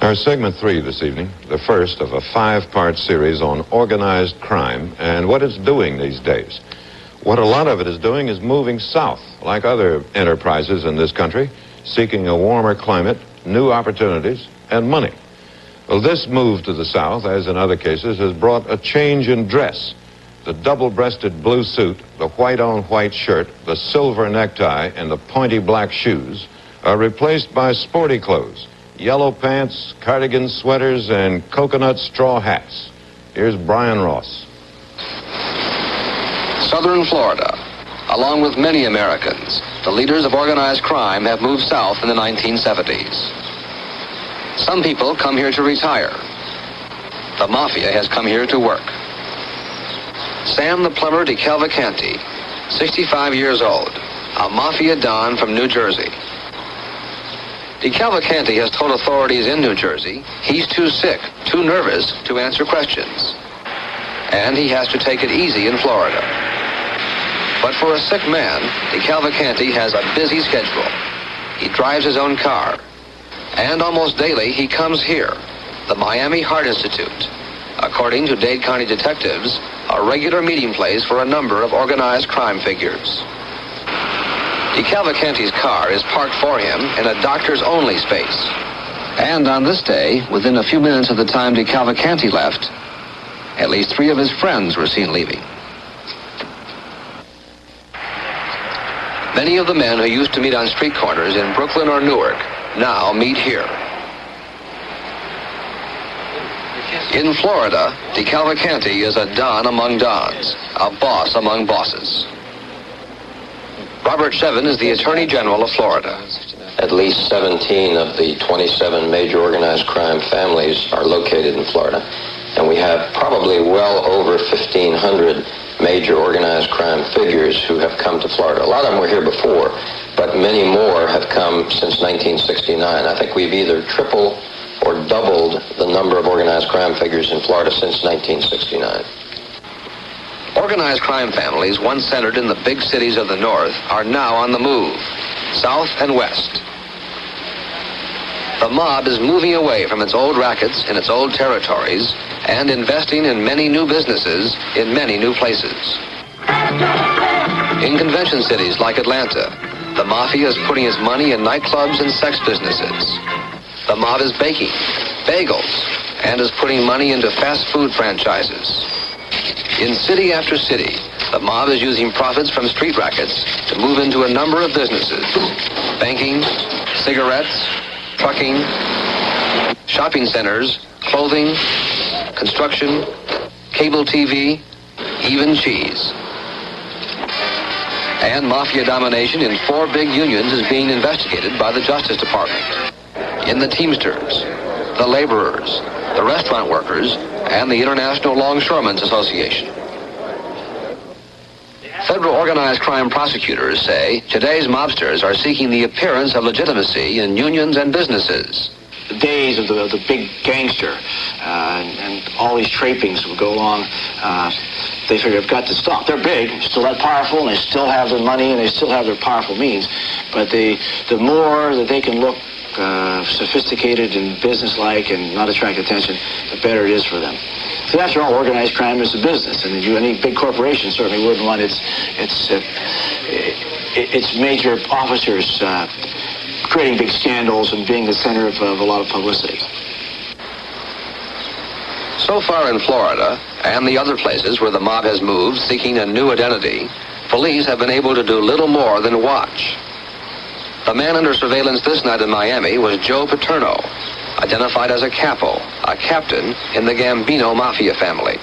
Our segment 3 this evening, the first of a 5-part series on organized crime and what it's doing these days. What a lot of it is doing is moving south, like other enterprises in this country, seeking a warmer climate, new opportunities, and money. Well, this move to the south, as in other cases, has brought a change in dress. The double-breasted blue suit, the white-on-white shirt, the silver necktie, and the pointy black shoes are replaced by sporty clothes. Yellow pants, cardigan sweaters, and coconut straw hats. Here's Brian Ross. Southern Florida, along with many Americans, the leaders of organized crime have moved south in the 1970s. Some people come here to retire. The mafia has come here to work. Sam the plumber DeCalvacanti, 65 years old, a mafia don from New Jersey. DeCalvacanti has told authorities in New Jersey he's too sick, too nervous to answer questions. And he has to take it easy in Florida. But for a sick man, DeCalvacanti has a busy schedule. He drives his own car. And almost daily he comes here, the Miami Heart Institute, according to Dade County detectives, a regular meeting place for a number of organized crime figures. DeCalvacanti's car is parked for him in a doctors-only space. And on this day, within a few minutes of the time DeCalvacanti left, at least 3 of his friends were seen leaving. Many of the men who used to meet on street corners in Brooklyn or Newark now meet here. In Florida, DeCalvacanti is a don among dons, a boss among bosses. Robert Shevin is the Attorney General of Florida. At least 17 of the 27 major organized crime families are located in Florida, and we have probably well over 1,500 major organized crime figures who have come to Florida. A lot of them were here before, but many more have come since 1969. I think we've either tripled or doubled the number of organized crime figures in Florida since 1969. Organized crime families, once centered in the big cities of the north, are now on the move, south and west. The mob is moving away from its old rackets in its old territories and investing in many new businesses in many new places. In convention cities like Atlanta, the mafia is putting its money in nightclubs and sex businesses. The mob is baking bagels and is putting money into fast food franchises. In city after city, the mob is using profits from street rackets to move into a number of businesses: banking, cigarettes, trucking, shopping centers, clothing, construction, cable TV, even cheese. And mafia domination in 4 big unions is being investigated by the Justice Department. In the Teamsters, the laborers, the restaurant workers, and the International Longshoremen's Association. Federal organized crime prosecutors say today's mobsters are seeking the appearance of legitimacy in unions and businesses. The days of the big gangster and all these trappings will go along. They figure they've got to stop. They're big, still that powerful, and they still have their money, and they still have their powerful means. But the more that they can look sophisticated and businesslike and not attract attention, the better it is for them. So after all, organized crime is a business, and any big corporation certainly wouldn't want its major officers creating big scandals and being the center of a lot of publicity. So far in Florida, and the other places where the mob has moved seeking a new identity, police have been able to do little more than watch. The man under surveillance this night in Miami was Joe Paterno, identified as a capo, a captain in the Gambino Mafia family.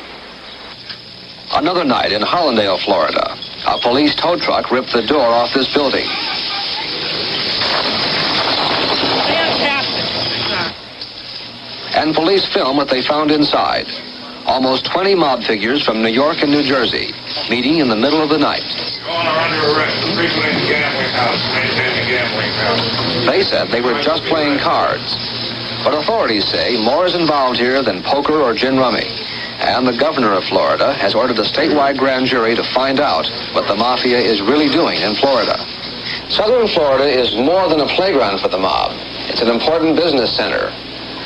Another night in Hollandale, Florida, a police tow truck ripped the door off this building. And police film what they found inside. Almost 20 mob figures from New York and New Jersey, meeting in the middle of the night. They said they were just playing cards. But authorities say more is involved here than poker or gin rummy. And the governor of Florida has ordered a statewide grand jury to find out what the mafia is really doing in Florida. Southern Florida is more than a playground for the mob. It's an important business center.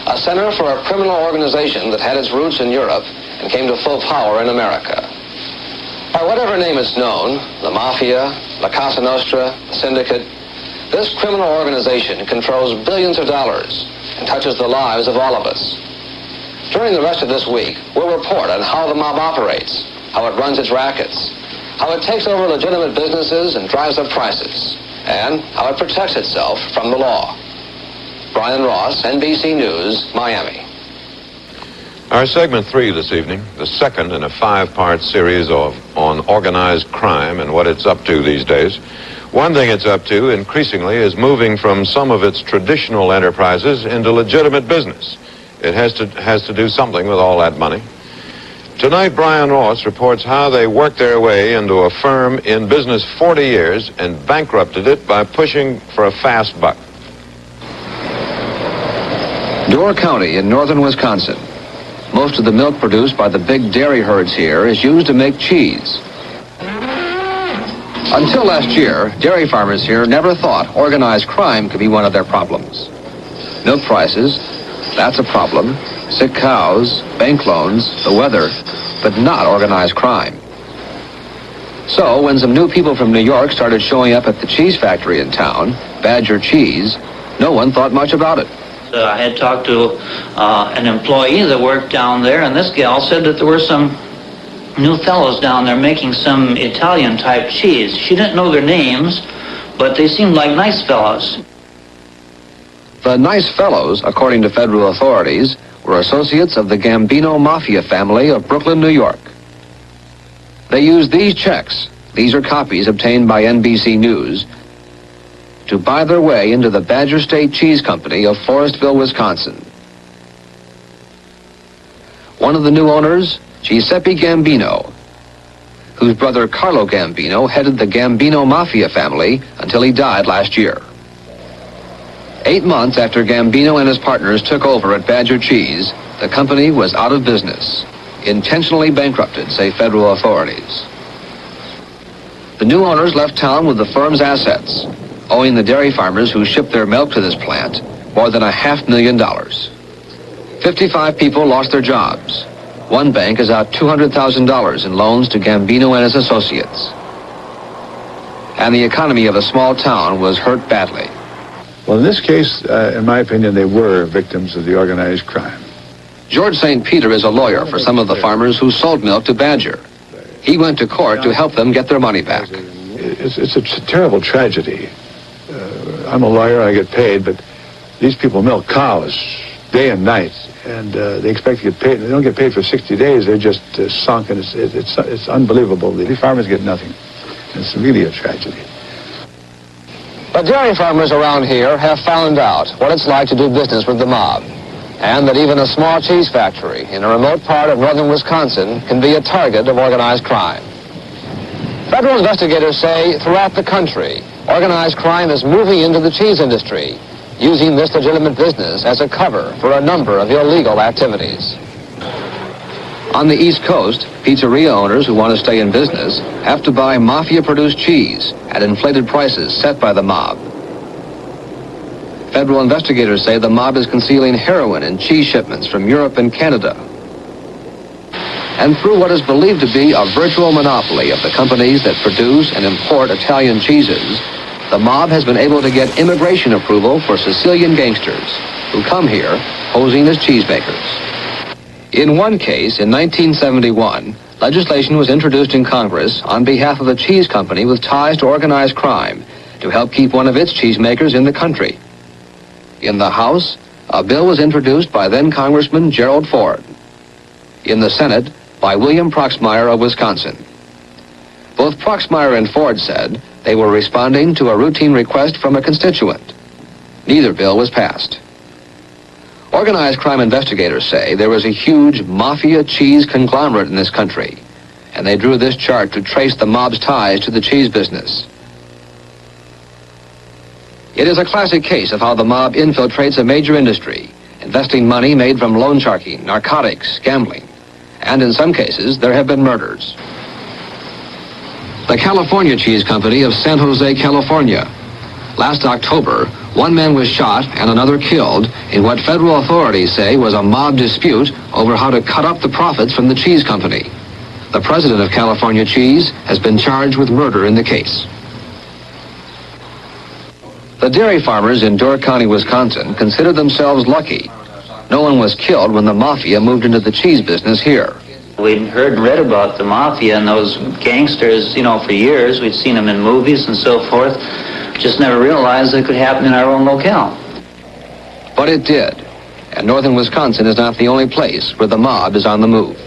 a center for a criminal organization that had its roots in Europe and came to full power in America. By whatever name it's known, the Mafia, La Cosa Nostra, the Syndicate, this criminal organization controls billions of dollars and touches the lives of all of us. During the rest of this week, we'll report on how the mob operates, how it runs its rackets, how it takes over legitimate businesses and drives up prices, and how it protects itself from the law. Brian Ross, NBC News, Miami. Our segment 3 this evening, the second in a 5-part series on organized crime and what it's up to these days. One thing it's up to increasingly is moving from some of its traditional enterprises into legitimate business. It has to do something with all that money. Tonight, Brian Ross reports how they worked their way into a firm in business 40 years and bankrupted it by pushing for a fast buck. Door County in northern Wisconsin. Most of the milk produced by the big dairy herds here is used to make cheese. Until last year, dairy farmers here never thought organized crime could be one of their problems. Milk prices, that's a problem. Sick cows, bank loans, the weather, but not organized crime. So when some new people from New York started showing up at the cheese factory in town, Badger Cheese, no one thought much about it. I had talked to an employee that worked down there, and this gal said that there were some new fellows down there making some Italian-type cheese. She didn't know their names, but they seemed like nice fellows. The nice fellows, according to federal authorities, were associates of the Gambino Mafia family of Brooklyn, New York. They used these checks, these are copies obtained by NBC News, to buy their way into the Badger State Cheese Company of Forestville, Wisconsin. One of the new owners, Giuseppe Gambino, whose brother Carlo Gambino headed the Gambino Mafia family until he died last year. 8 months after Gambino and his partners took over at Badger Cheese, the company was out of business, intentionally bankrupted, say federal authorities. The new owners left town with the firm's assets, owing the dairy farmers who shipped their milk to this plant more than $500,000. 55 people lost their jobs. One bank is out $200,000 in loans to Gambino and his associates. And the economy of a small town was hurt badly. Well, in this case, in my opinion, they were victims of the organized crime. George St. Peter is a lawyer for some of the farmers who sold milk to Badger. He went to court to help them get their money back. It's a terrible tragedy. I'm a lawyer, I get paid, but these people milk cows day and night, and they expect to get paid. They don't get paid for 60 days. They're just sunk, and it's unbelievable. The farmers get nothing. It's really a tragedy. But dairy farmers around here have found out what it's like to do business with the mob, and that even a small cheese factory in a remote part of northern Wisconsin can be a target of organized crime. Federal investigators say throughout the country, organized crime is moving into the cheese industry, using this legitimate business as a cover for a number of illegal activities. On the East Coast, pizzeria owners who want to stay in business have to buy mafia-produced cheese at inflated prices set by the mob. Federal investigators say the mob is concealing heroin in cheese shipments from Europe and Canada. And through what is believed to be a virtual monopoly of the companies that produce and import Italian cheeses, the mob has been able to get immigration approval for Sicilian gangsters who come here posing as cheesemakers. In one case, in 1971, legislation was introduced in Congress on behalf of a cheese company with ties to organized crime to help keep one of its cheesemakers in the country. In the House, a bill was introduced by then-Congressman Gerald Ford. In the Senate, by William Proxmire of Wisconsin. Both Proxmire and Ford said they were responding to a routine request from a constituent. Neither bill was passed. Organized crime investigators say there was a huge mafia cheese conglomerate in this country, and they drew this chart to trace the mob's ties to the cheese business. It is a classic case of how the mob infiltrates a major industry, investing money made from loan sharking, narcotics, gambling, and in some cases, there have been murders. The California Cheese Company of San Jose, California. Last October, one man was shot and another killed in what federal authorities say was a mob dispute over how to cut up the profits from the cheese company. The president of California Cheese has been charged with murder in the case. The dairy farmers in Door County, Wisconsin, consider themselves lucky. No one was killed when the mafia moved into the cheese business here. We'd heard and read about the mafia and those gangsters, for years. We'd seen them in movies and so forth. Just never realized it could happen in our own locale. But it did. And northern Wisconsin is not the only place where the mob is on the move.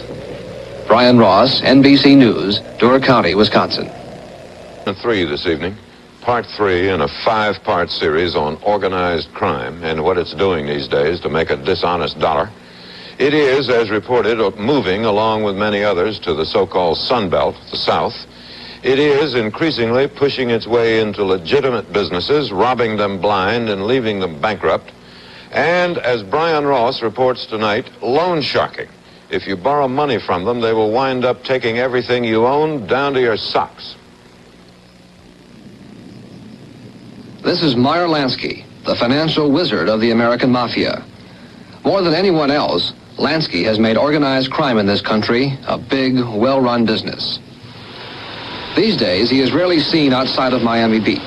Brian Ross, NBC News, Door County, Wisconsin. 3 this evening. Part 3 in a 5-part series on organized crime and what it's doing these days to make a dishonest dollar. It is, as reported, moving along with many others to the so-called Sun Belt, the South. It is increasingly pushing its way into legitimate businesses, robbing them blind and leaving them bankrupt. And, as Brian Ross reports tonight, loan sharking. If you borrow money from them, they will wind up taking everything you own down to your socks. This is Meyer Lansky, the financial wizard of the American Mafia. More than anyone else, Lansky has made organized crime in this country a big, well-run business. These days, he is rarely seen outside of Miami Beach.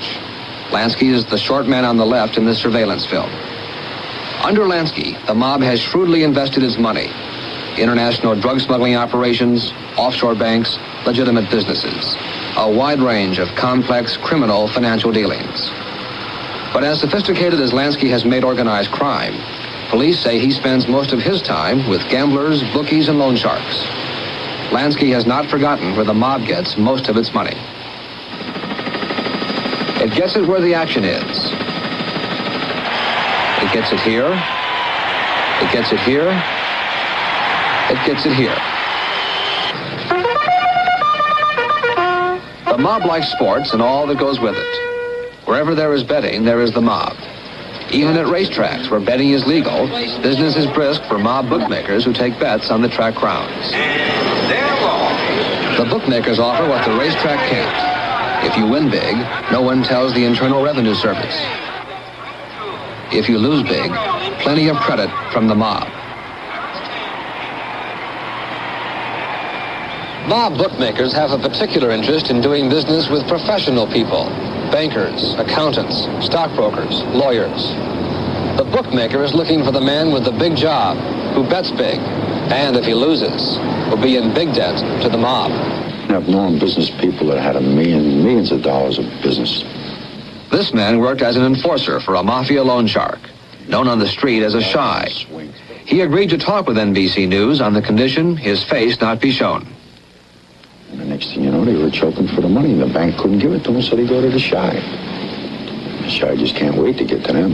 Lansky is the short man on the left in this surveillance film. Under Lansky, the mob has shrewdly invested its money. International drug smuggling operations, offshore banks, legitimate businesses. A wide range of complex criminal financial dealings. But as sophisticated as Lansky has made organized crime, police say he spends most of his time with gamblers, bookies, and loan sharks. Lansky has not forgotten where the mob gets most of its money. It gets it where the action is. It gets it here. It gets it here. It gets it here. The mob likes sports and all that goes with it. Wherever there is betting, there is the mob. Even at racetracks where betting is legal, business is brisk for mob bookmakers who take bets on the track grounds. The bookmakers offer what the racetrack can't. If you win big, no one tells the Internal Revenue Service. If you lose big, plenty of credit from the mob. Mob bookmakers have a particular interest in doing business with professional people. Bankers, accountants, stockbrokers, lawyers. The bookmaker is looking for the man with the big job, who bets big, and if he loses, will be in big debt to the mob. I've known business people that had millions of dollars of business. This man worked as an enforcer for a mafia loan shark, known on the street as a Shy. He agreed to talk with NBC News on the condition his face not be shown. And the next thing you know, they were choking for the money. The bank couldn't give it to them, so they go to the Shy. The Shy just can't wait to get to them.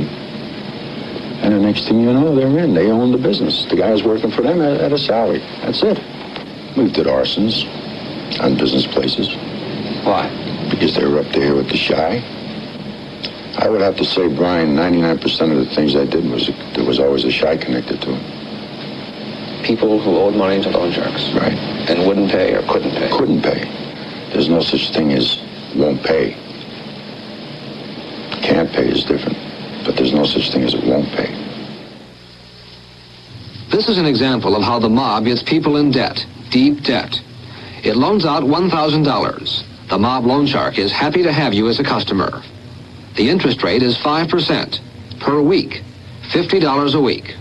And the next thing you know, they're in. They own the business. The guy's working for them at a salary. That's it. We did arsons on business places. Why? Because they were up there with the Shy. I would have to say, Brian, 99% of the things I did there was always a Shy connected to it. People who owed money to loan sharks. Right. And wouldn't pay or couldn't pay. Couldn't pay. There's no such thing as won't pay. Can't pay is different, but there's no such thing as it won't pay. This is an example of how the mob gets people in debt, deep debt. It loans out $1,000. The mob loan shark is happy to have you as a customer. The interest rate is 5% per week, $50 a week.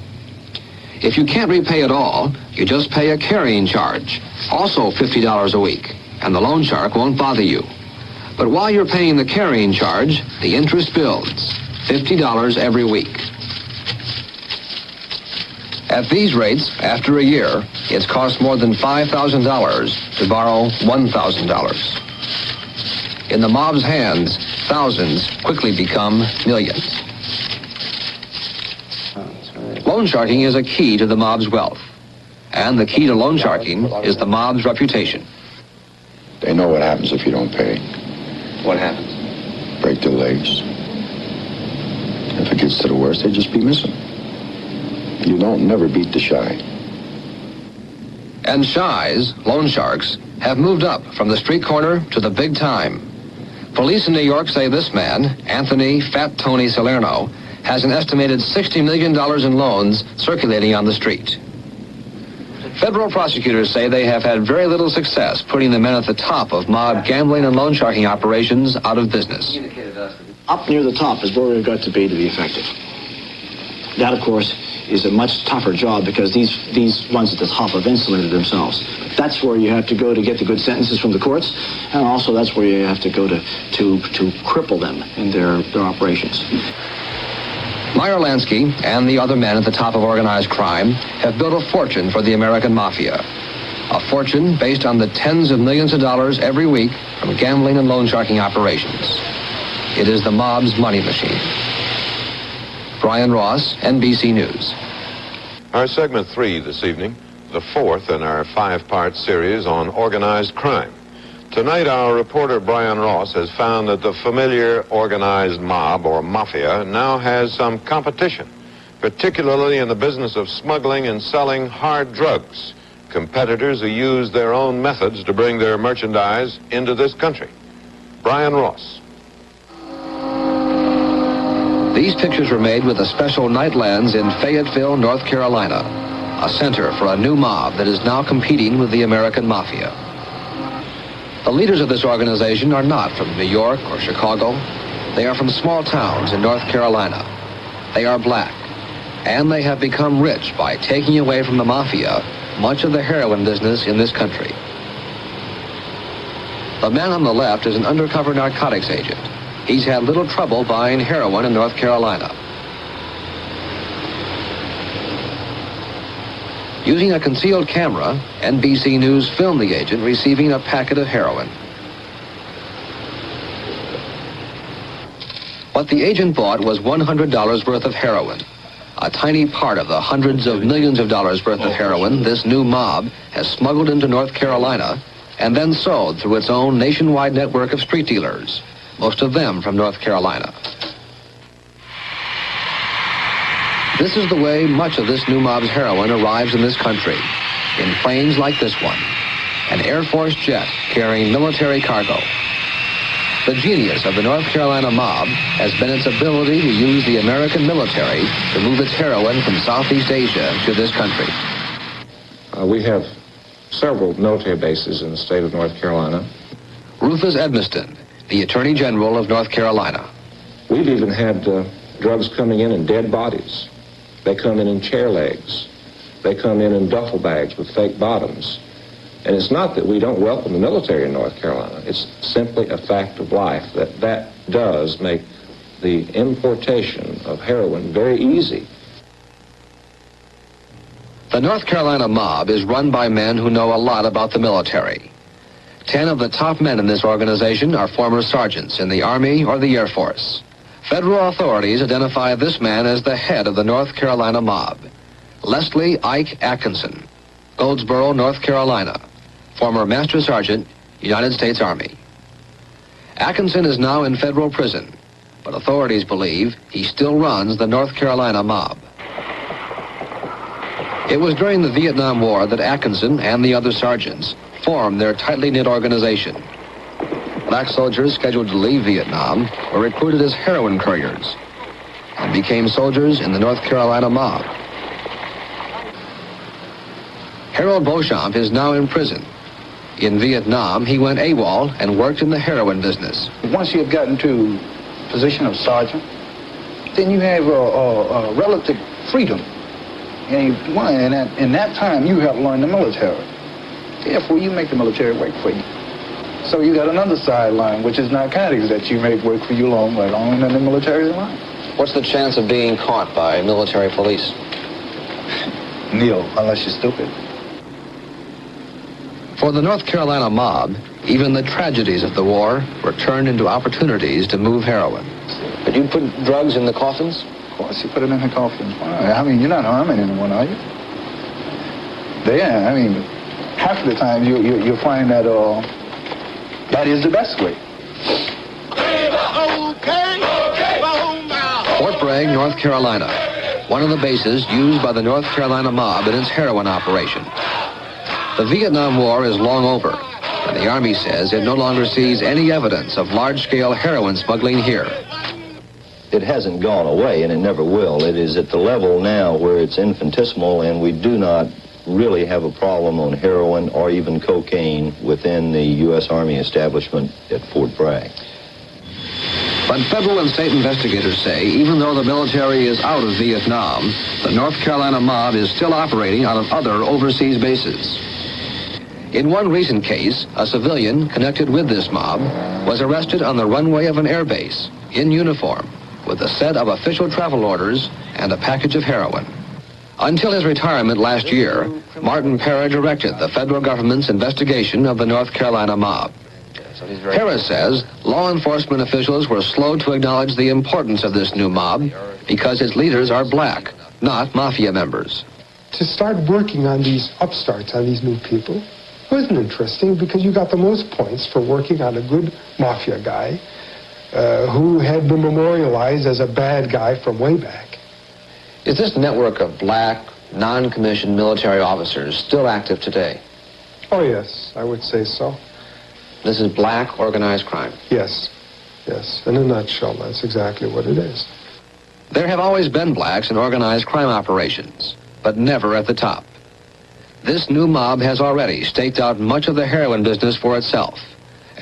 If you can't repay at all, you just pay a carrying charge, also $50 a week, and the loan shark won't bother you. But while you're paying the carrying charge, the interest builds, $50 every week. At these rates, after a year, it's cost more than $5,000 to borrow $1,000. In the mob's hands, thousands quickly become millions. Loan sharking is a key to the mob's wealth. And the key to loan sharking is the mob's reputation. They know what happens if you don't pay. What happens? Break their legs. If it gets to the worst, they just be missing. You don't never beat the Shy. And Shies, loan sharks, have moved up from the street corner to the big time. Police in New York say this man, Anthony Fat Tony Salerno, has an estimated $60 million in loans circulating on the street. Federal prosecutors say they have had very little success putting the men at the top of mob gambling and loan sharking operations out of business. Up near the top is where we've got to be effective. That, of course, is a much tougher job because these ones at the top have insulated themselves. That's where you have to go to get the good sentences from the courts, and also that's where you have to go to cripple them in their operations. Meyer, Lansky, and the other men at the top of organized crime have built a fortune for the American mafia. A fortune based on the tens of millions of dollars every week from gambling and loan sharking operations. It is the mob's money machine. Brian Ross, NBC News. Our segment 3 this evening, the 4th in our 5-part series on organized crime. Tonight, our reporter Brian Ross has found that the familiar organized mob, or mafia, now has some competition, particularly in the business of smuggling and selling hard drugs, competitors who use their own methods to bring their merchandise into this country. Brian Ross. These pictures were made with a special night lens in Fayetteville, North Carolina, a center for a new mob that is now competing with the American mafia. The leaders of this organization are not from New York or Chicago. They are from small towns in North Carolina. They are black, and they have become rich by taking away from the mafia much of the heroin business in this country. The man on the left is an undercover narcotics agent. He's had little trouble buying heroin in North Carolina. Using a concealed camera, NBC News filmed the agent receiving a packet of heroin. What the agent bought was $100 worth of heroin, a tiny part of the hundreds of millions of dollars worth of heroin this new mob has smuggled into North Carolina and then sold through its own nationwide network of street dealers, most of them from North Carolina. This is the way much of this new mob's heroin arrives in this country, in planes like this one, an Air Force jet carrying military cargo. The genius of the North Carolina mob has been its ability to use the American military to move its heroin from Southeast Asia to this country. We have several military bases in the state of North Carolina. Rufus Edmiston, the Attorney General of North Carolina. We've even had drugs coming in dead bodies. They come in chair legs. They come in duffel bags with fake bottoms. And it's not that we don't welcome the military in North Carolina. It's simply a fact of life that does make the importation of heroin very easy. The North Carolina mob is run by men who know a lot about the military. 10 of the top men in this organization are former sergeants in the Army or the Air Force. Federal authorities identify this man as the head of the North Carolina mob, Leslie Ike Atkinson, Goldsboro, North Carolina, former Master Sergeant, United States Army. Atkinson is now in federal prison, but authorities believe he still runs the North Carolina mob. It was during the Vietnam War that Atkinson and the other sergeants formed their tightly knit organization. Black soldiers scheduled to leave Vietnam were recruited as heroin couriers and became soldiers in the North Carolina mob. Harold Beauchamp is now in prison. In Vietnam, he went AWOL and worked in the heroin business. Once you have gotten to position of sergeant, then you have a relative freedom. And in that time, you have learned the military. Therefore, you make the military work for you. So you got another sideline, which is narcotics, that you make work for you long in the military line. What's the chance of being caught by military police? Nil, unless you're stupid. For the North Carolina mob, even the tragedies of the war were turned into opportunities to move heroin. But you put drugs in the coffins? Of course, you put it in the coffins. I mean, you're not harming anyone, are you? Yeah, I mean, half of the time you'll find that that is the best way. Fort Bragg, North Carolina, one of the bases used by the North Carolina mob in its heroin operation. The Vietnam War is long over, And the Army says it no longer sees any evidence of large-scale heroin smuggling here. It hasn't gone away, and it never will. It is at the level now where it's infinitesimal, and we do not really have a problem on heroin or even cocaine within the U.S. Army establishment at Fort Bragg. But federal and state investigators say even though the military is out of Vietnam, the North Carolina mob is still operating out of other overseas bases. In one recent case, a civilian connected with this mob was arrested on the runway of an airbase in uniform with a set of official travel orders and a package of heroin. Until his retirement last year, Martin Pera directed the federal government's investigation of the North Carolina mob. Pera says law enforcement officials were slow to acknowledge the importance of this new mob because its leaders are black, not mafia members. To start working on these upstarts, on these new people, wasn't interesting because you got the most points for working on a good mafia guy who had been memorialized as a bad guy from way back. Is this network of black, non-commissioned military officers still active today? Oh, yes, I would say so. This is black organized crime? Yes, yes. In a nutshell, that's exactly what it is. There have always been blacks in organized crime operations, but never at the top. This new mob has already staked out much of the heroin business for itself,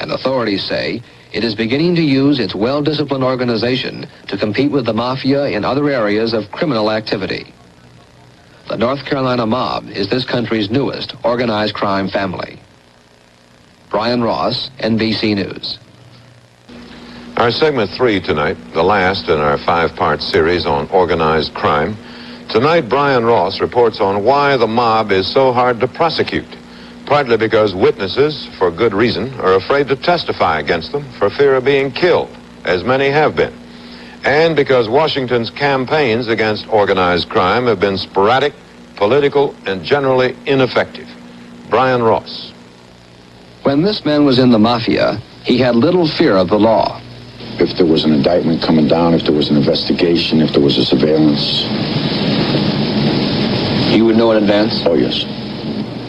and authorities say it is beginning to use its well-disciplined organization to compete with the mafia in other areas of criminal activity. The North Carolina mob is this country's newest organized crime family. Brian Ross, NBC News. Our segment 3 tonight, the last in our 5-part series on organized crime. Tonight, Brian Ross reports on why the mob is so hard to prosecute. Partly because witnesses, for good reason, are afraid to testify against them for fear of being killed, as many have been. And because Washington's campaigns against organized crime have been sporadic, political, and generally ineffective. Brian Ross. When this man was in the mafia, he had little fear of the law. If there was an indictment coming down, if there was an investigation, if there was a surveillance. You would know in advance? Oh, yes.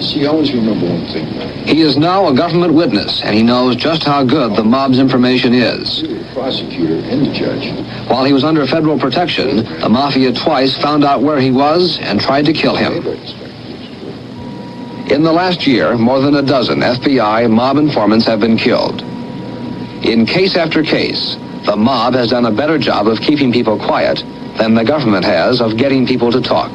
See, always remember one thing. He is now a government witness, and he knows just how good the mob's information is. The prosecutor and the judge. While he was under federal protection, the mafia twice found out where he was and tried to kill him. In the last year, more than a dozen FBI mob informants have been killed. In case after case, the mob has done a better job of keeping people quiet than the government has of getting people to talk.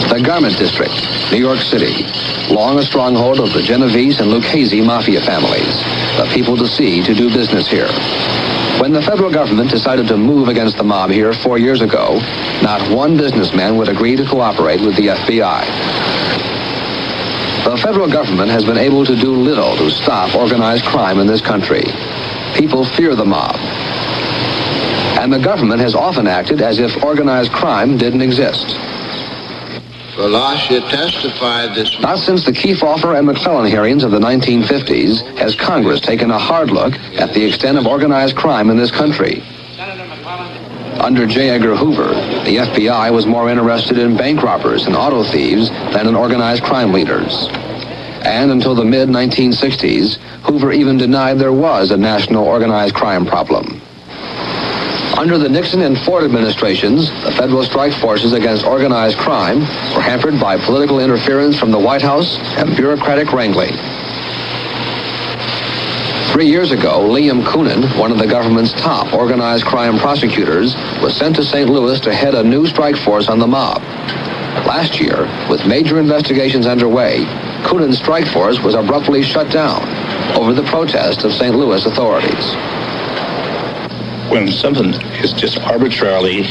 The Garment District, New York City, long a stronghold of the Genovese and Lucchese mafia families, the people to see to do business here. When the federal government decided to move against the mob here 4 years ago, not one businessman would agree to cooperate with the FBI. The federal government has been able to do little to stop organized crime in this country. People fear the mob. And the government has often acted as if organized crime didn't exist. Well, Lasha testified this... Not since the Kefauver and McClellan hearings of the 1950s has Congress taken a hard look at the extent of organized crime in this country. Under J. Edgar Hoover, the FBI was more interested in bank robbers and auto thieves than in organized crime leaders. And until the mid-1960s, Hoover even denied there was a national organized crime problem. Under the Nixon and Ford administrations, the federal strike forces against organized crime were hampered by political interference from the White House and bureaucratic wrangling. 3 years ago, Liam Coonan, one of the government's top organized crime prosecutors, was sent to St. Louis to head a new strike force on the mob. Last year, with major investigations underway, Coonan's strike force was abruptly shut down over the protest of St. Louis authorities. When something is just arbitrarily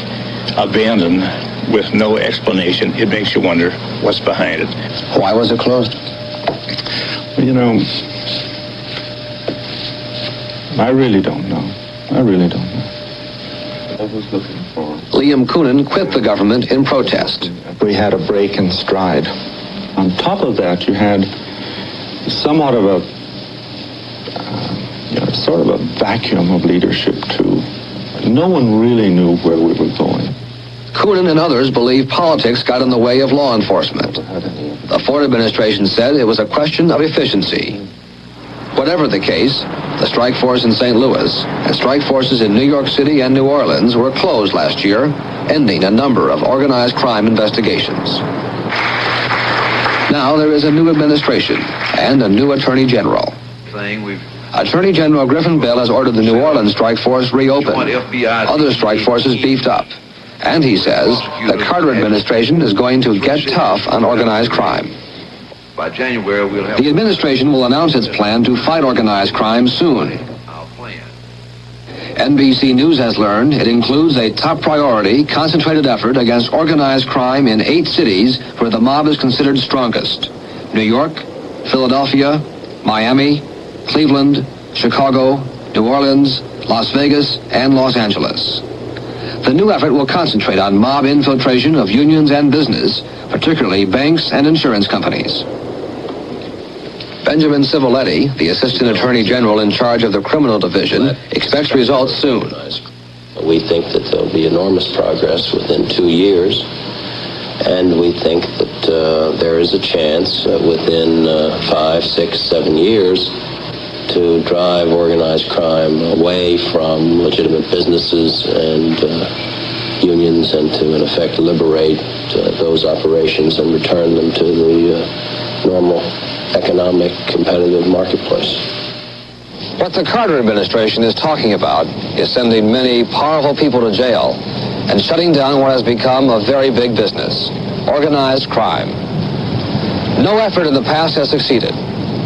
abandoned with no explanation, it makes you wonder what's behind it. Why was it closed? Well, you know, I really don't know. I really don't know. I was looking for... Liam Coonan quit the government in protest. We had a break in stride. On top of that, you had somewhat of a sort of a vacuum of leadership, too. No one really knew where we were going. Coonan and others believe politics got in the way of law enforcement. The Ford administration said it was a question of efficiency. Whatever the case, the strike force in St. Louis and strike forces in New York City and New Orleans were closed last year, ending a number of organized crime investigations. Now there is a new administration and a new Attorney General. Attorney General Griffin Bell has ordered the New Orleans strike force reopened. Other strike forces beefed up. And he says the Carter administration is going to get tough on organized crime. By January, we'll have... The administration will announce its plan to fight organized crime soon. NBC News has learned it includes a top priority, concentrated effort against organized crime in 8 cities where the mob is considered strongest: New York, Philadelphia, Miami, Cleveland, Chicago, New Orleans, Las Vegas, and Los Angeles. The new effort will concentrate on mob infiltration of unions and business, particularly banks and insurance companies. Benjamin Civiletti, the Assistant Attorney General in charge of the Criminal Division, expects results soon. We think that there'll be enormous progress within 2 years, and we think that there is a chance within 5, 6, 7 years to drive organized crime away from legitimate businesses and unions, and to, in effect, liberate those operations and return them to the normal economic competitive marketplace. What the Carter administration is talking about is sending many powerful people to jail and shutting down what has become a very big business: organized crime. No effort in the past has succeeded,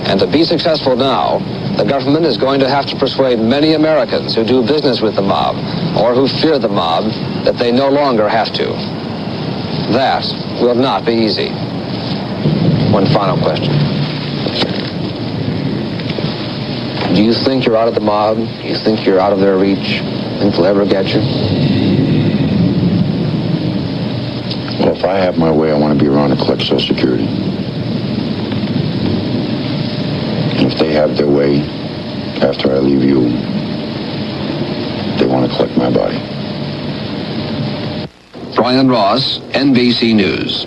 and to be successful now, the government is going to have to persuade many Americans who do business with the mob or who fear the mob that they no longer have to. That will not be easy. One final question. Do you think you're out of the mob? Do you think you're out of their reach? Think they'll ever get you? Well, if I have my way, I want to be around to collect Social Security. And if they have their way, after I leave you, they want to collect my body. Brian Ross, NBC News.